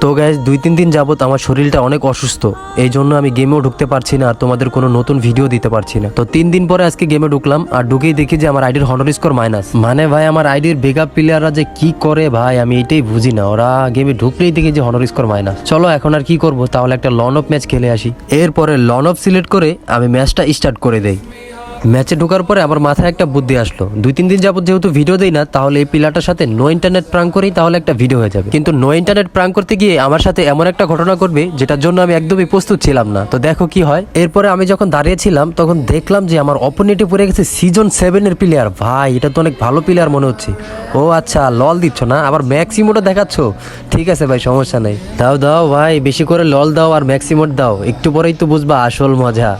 তো গাইস 2-3 দিন যাবত আমার শরীরটা অনেক অসুস্থ, এই জন্য আমি গেমেও ঢুকতে পারছি না আর তোমাদের কোনো নতুন ভিডিও দিতে পারছি না। তো 3 দিন পরে আজকে গেমে ঢুকলাম আর ঢুকেই দেখি যে আমার আইডির হনার স্কোর মাইনাস। মানে ভাই আমার আইডির বেকআপ প্লেয়াররা যে কি করে ভাই আমি এটাই বুঝি না, ওরা গেমে ঢুকলেই দেখি যে হনার স্কোর মাইনাস। চলো এখন আর কি করবো, তাহলে একটা লন অফ ম্যাচ খেলে আসি। এরপরে লন অফ সিলেক্ট করে আমি ম্যাচটা স্টার্ট করে দেই। ম্যাচে ঢোকার পরে আমার মাথায় একটা বুদ্ধি আসলো, 2-3 দিন যাবত যেহেতু ভিডিও দেই না, তাহলে এই প্লেয়ারটার সাথে নো ইন্টারনেট প্রাঙ্ক করেই তাহলে একটা ভিডিও হয়ে যাবে। কিন্তু নো ইন্টারনেট প্রাঙ্ক করতে গিয়ে আমার সাথে এমন একটা ঘটনা ঘটবে যেটার জন্য আমি একদমই প্রস্তুত ছিলাম না। তো দেখো কি হয়। এরপরে আমি যখন দাঁড়িয়েছিলাম তখন দেখলাম যে আমার অপোনেন্টে পড়ে গেছে সিজন 7 এর প্লেয়ার। ভাই এটা তো অনেক ভালো প্লেয়ার মনে হচ্ছে। ও আচ্ছা লল দিচ্ছ না, আবার ম্যাক্সিমোটা দেখাচ্ছ, ঠিক আছে ভাই সমস্যা নেই, দাও দাও ভাই বেশি করে লল দাও আর ম্যাক্সিমোট দাও, একটু পরেই তো বুঝবা আসল মজা।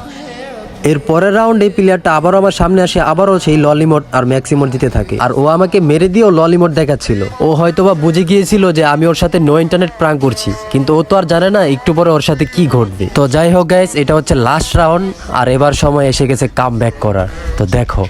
এর পরের রাউন্ডে প্লেয়ারটা আবারও আমার সামনে আসে, আবারও সেই ললিমোট আর ম্যাক্সিমোট দিতে থাকে আর ও আমাকে মেরে দিয়েও ললিমোট দেখাচ্ছিল। ও হয়তোবা বুঝে গিয়েছিল যে আমি ওর সাথে নো ইন্টারনেট প্রাঙ্ক করছি, কিন্তু ও তো আর জানে না একটু পরে ওর সাথে কি ঘটবে। তো যাই হোক গাইস, এটা হচ্ছে লাস্ট রাউন্ড আর এবার সময় এসে গেছে কাম ব্যাক করার। তো দেখো